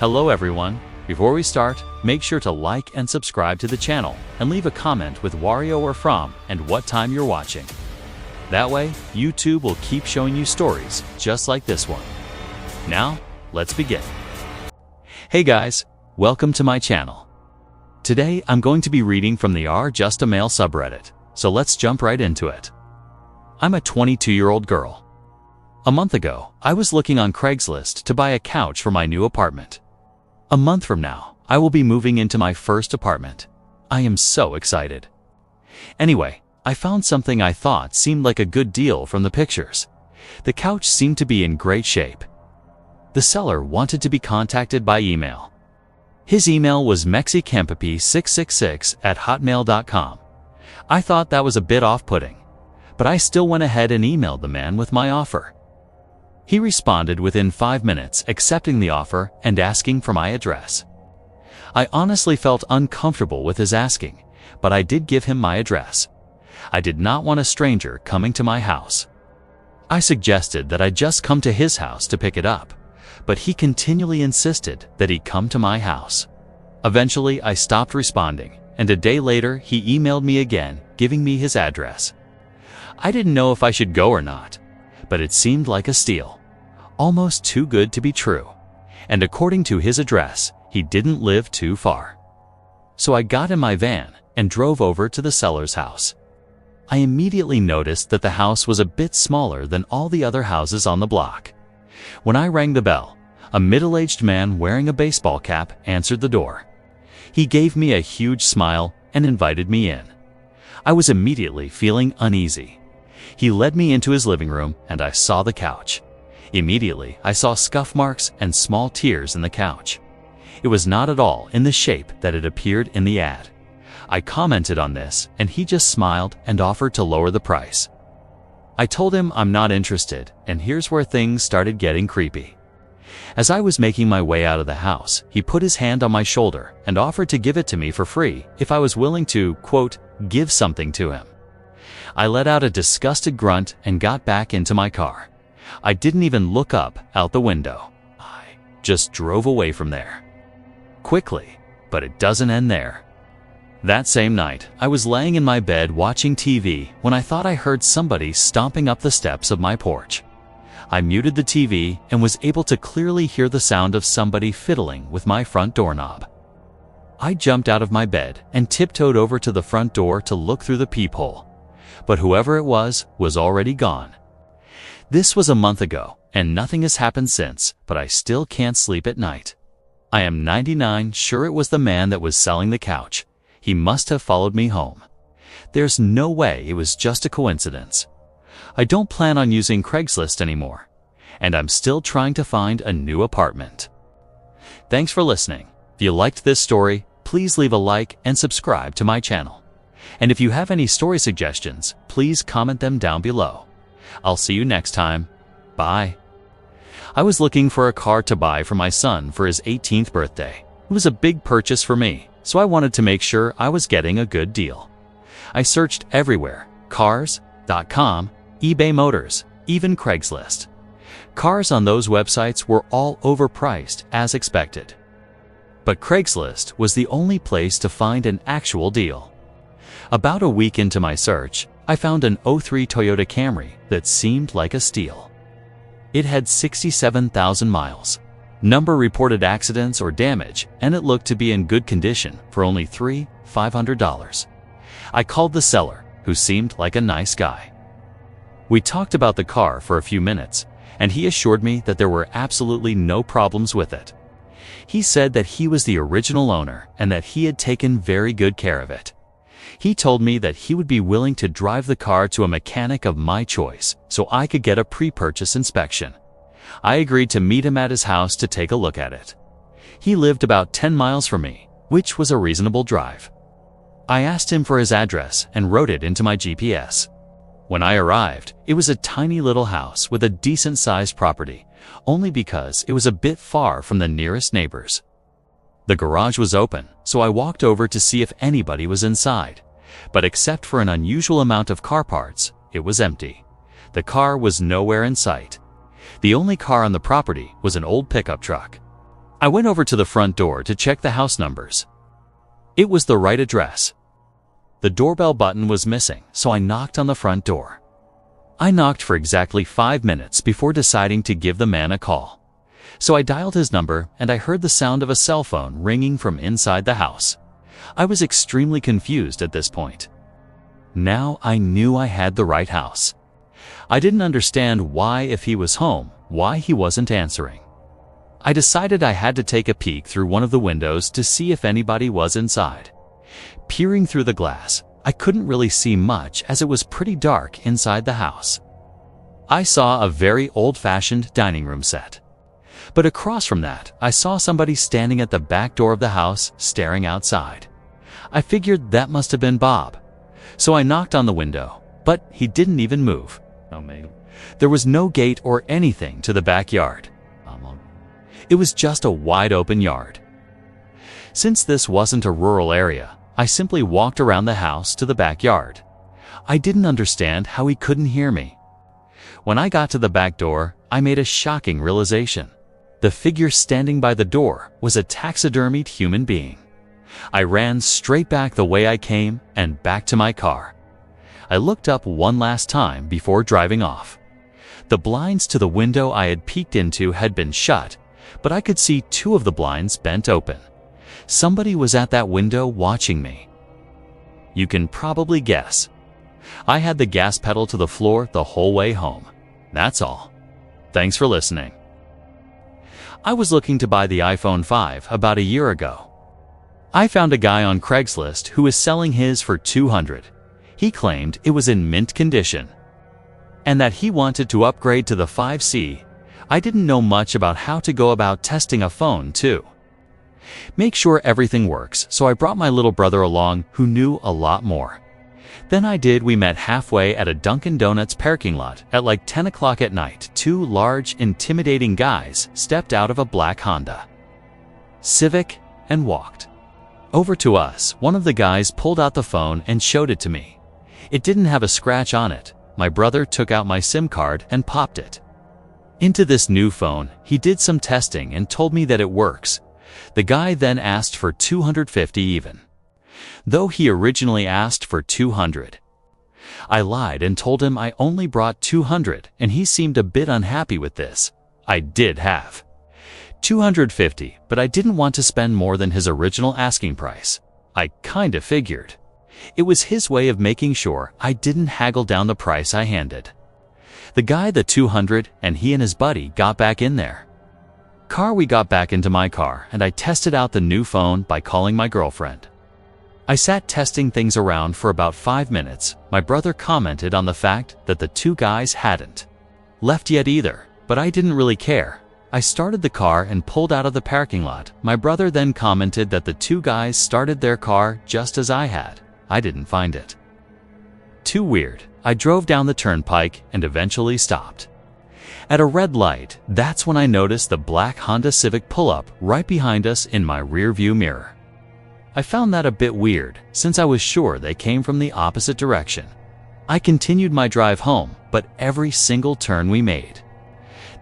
Hello everyone. Before we start, make sure to like and subscribe to the channel and leave a comment with Wario or from and what time you're watching. That way, YouTube will keep showing you stories just like this one. Now, let's begin. Hey guys, welcome to my channel. Today I'm going to be reading from the Just a Male subreddit, so let's jump right into it. I'm a 22-year-old girl. A month ago, I was looking on Craigslist to buy a couch for my new apartment. A month from now, I will be moving into my first apartment. I am so excited. Anyway, I found something I thought seemed like a good deal from the pictures. The couch seemed to be in great shape. The seller wanted to be contacted by email. His email was mexicampepe666@hotmail.com. I thought that was a bit off-putting, but I still went ahead and emailed the man with my offer. He responded within 5 minutes, accepting the offer and asking for my address. I honestly felt uncomfortable with his asking, but I did give him my address. I did not want a stranger coming to my house. I suggested that I just come to his house to pick it up, but he continually insisted that he come to my house. Eventually, I stopped responding, and a day later, he emailed me again, giving me his address. I didn't know if I should go or not, but it seemed like a steal. Almost too good to be true. And according to his address, he didn't live too far. So I got in my van and drove over to the seller's house. I immediately noticed that the house was a bit smaller than all the other houses on the block. When I rang the bell, a middle-aged man wearing a baseball cap answered the door. He gave me a huge smile and invited me in. I was immediately feeling uneasy. He led me into his living room and I saw the couch. Immediately, I saw scuff marks and small tears in the couch. It was not at all in the shape that it appeared in the ad. I commented on this and he just smiled and offered to lower the price. I told him I'm not interested, and here's where things started getting creepy. As I was making my way out of the house, he put his hand on my shoulder and offered to give it to me for free if I was willing to, quote, give something to him. I let out a disgusted grunt and got back into my car. I didn't even look up out the window. I just drove away from there. Quickly, but it doesn't end there. That same night, I was laying in my bed watching TV when I thought I heard somebody stomping up the steps of my porch. I muted the TV and was able to clearly hear the sound of somebody fiddling with my front doorknob. I jumped out of my bed and tiptoed over to the front door to look through the peephole. But whoever it was already gone. This was a month ago, and nothing has happened since, but I still can't sleep at night. I am 99% sure it was the man that was selling the couch. He must have followed me home. There's no way it was just a coincidence. I don't plan on using Craigslist anymore, and I'm still trying to find a new apartment. Thanks for listening. If you liked this story, please leave a like and subscribe to my channel. And if you have any story suggestions, please comment them down below. I'll see you next time. Bye. I was looking for a car to buy for my son for his 18th birthday. It was a big purchase for me, so I wanted to make sure I was getting a good deal. I searched everywhere: cars.com, eBay Motors, even Craigslist. Cars on those websites were all overpriced as expected. But Craigslist was the only place to find an actual deal. About a week into my search, I found an '03 Toyota Camry that seemed like a steal. It had 67,000 miles, number reported accidents or damage, and it looked to be in good condition for only $500. I called the seller, who seemed like a nice guy. We talked about the car for a few minutes, and he assured me that there were absolutely no problems with it. He said that he was the original owner and that he had taken very good care of it. He told me that he would be willing to drive the car to a mechanic of my choice so I could get a pre-purchase inspection. I agreed to meet him at his house to take a look at it. He lived about 10 miles from me, which was a reasonable drive. I asked him for his address and wrote it into my GPS. When I arrived, it was a tiny little house with a decent-sized property, only because it was a bit far from the nearest neighbors. The garage was open, so I walked over to see if anybody was inside, but except for an unusual amount of car parts, it was empty. The car was nowhere in sight. The only car on the property was an old pickup truck. I went over to the front door to check the house numbers. It was the right address. The doorbell button was missing, so I knocked on the front door. I knocked for exactly 5 minutes before deciding to give the man a call. So I dialed his number and I heard the sound of a cell phone ringing from inside the house. I was extremely confused at this point. Now I knew I had the right house. I didn't understand why, if he was home, why he wasn't answering. I decided I had to take a peek through one of the windows to see if anybody was inside. Peering through the glass, I couldn't really see much as it was pretty dark inside the house. I saw a very old-fashioned dining room set. But across from that, I saw somebody standing at the back door of the house, staring outside. I figured that must have been Bob. So I knocked on the window, but he didn't even move. There was no gate or anything to the backyard. It was just a wide-open yard. Since this wasn't a rural area, I simply walked around the house to the backyard. I didn't understand how he couldn't hear me. When I got to the back door, I made a shocking realization. The figure standing by the door was a taxidermied human being. I ran straight back the way I came and back to my car. I looked up one last time before driving off. The blinds to the window I had peeked into had been shut, but I could see 2 of the blinds bent open. Somebody was at that window watching me. You can probably guess. I had the gas pedal to the floor the whole way home. That's all. Thanks for listening. I was looking to buy the iPhone 5 about a year ago. I found a guy on Craigslist who was selling his for $200. He claimed it was in mint condition and that he wanted to upgrade to the 5C. I didn't know much about how to go about testing a phone, too. Make sure everything works, so I brought my little brother along who knew a lot more. Then we met halfway at a Dunkin' Donuts parking lot at like 10 o'clock at night. 2 large, intimidating guys stepped out of a black Honda Civic and walked over to us. One of the guys pulled out the phone and showed it to me. It didn't have a scratch on it. My brother took out my SIM card and popped it into this new phone. He did some testing and told me that it works. The guy then asked for $250 even, though he originally asked for $200. I lied and told him I only brought $200, and he seemed a bit unhappy with this. I did have $250, but I didn't want to spend more than his original asking price. I kinda figured it was his way of making sure I didn't haggle down the price I handed the guy the $200, and he and his buddy got back in there. We got back into my car and I tested out the new phone by calling my girlfriend. I sat testing things around for about 5 minutes. My brother commented on the fact that the 2 guys hadn't left yet either, but I didn't really care. I started the car and pulled out of the parking lot. My brother then commented that the 2 guys started their car just as I had. I didn't find it too weird. I drove down the turnpike and eventually stopped at a red light. That's when I noticed the black Honda Civic pull up right behind us in my rearview mirror. I found that a bit weird, since I was sure they came from the opposite direction. I continued my drive home, but every single turn we made,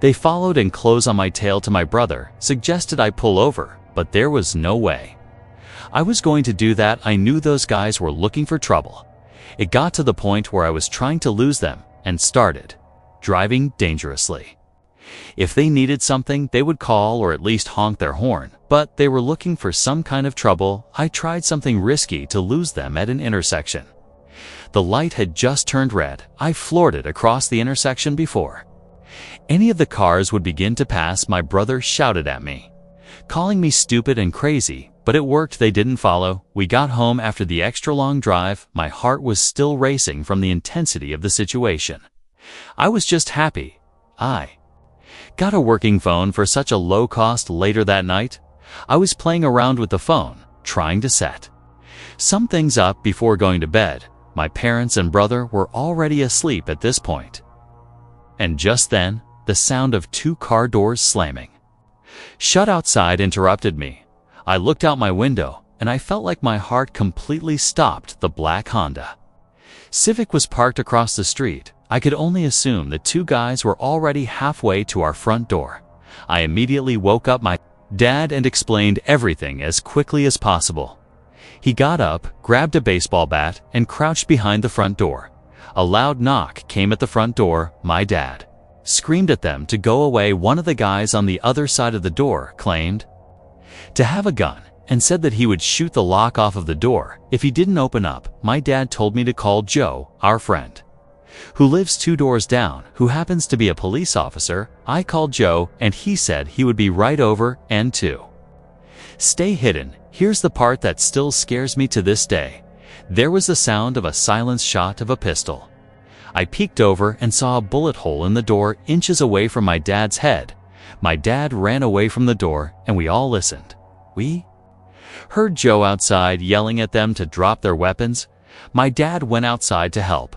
they followed and closed on my tail. To my brother suggested I pull over, but there was no way I was going to do that. I knew those guys were looking for trouble. It got to the point where I was trying to lose them and started driving dangerously. If they needed something, they would call or at least honk their horn, but they were looking for some kind of trouble. I tried something risky to lose them at an intersection. The light had just turned red. I floored it across the intersection before any of the cars would begin to pass. My brother shouted at me, calling me stupid and crazy, but it worked. They didn't follow. We got home after the extra long drive. My heart was still racing from the intensity of the situation. I was just happy I got a working phone for such a low cost. Later that night, I was playing around with the phone, trying to set some things up before going to bed. My parents and brother were already asleep at this point. And just then, the sound of 2 car doors slamming shut outside interrupted me. I looked out my window and I felt like my heart completely stopped. The black Honda Civic was parked across the street. I could only assume the 2 guys were already halfway to our front door. I immediately woke up my Dad and explained everything as quickly as possible. He got up, grabbed a baseball bat, and crouched behind the front door. A loud knock came at the front door. My dad screamed at them to go away. One of the guys on the other side of the door claimed to have a gun and said that he would shoot the lock off of the door if he didn't open up. My dad told me to call Joe, our friend, who lives 2 doors down, who happens to be a police officer. I called Joe and he said he would be right over and to stay hidden. Here's the part that still scares me to this day. There was the sound of a silenced shot of a pistol. I peeked over and saw a bullet hole in the door inches away from my dad's head. My dad ran away from the door and we all listened. We heard Joe outside yelling at them to drop their weapons. My dad went outside to help.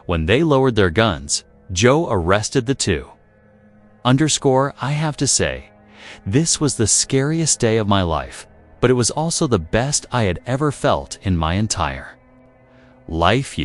When they lowered their guns, Joe arrested the two. I have to say, this was the scariest day of my life, but it was also the best I had ever felt in my entire life.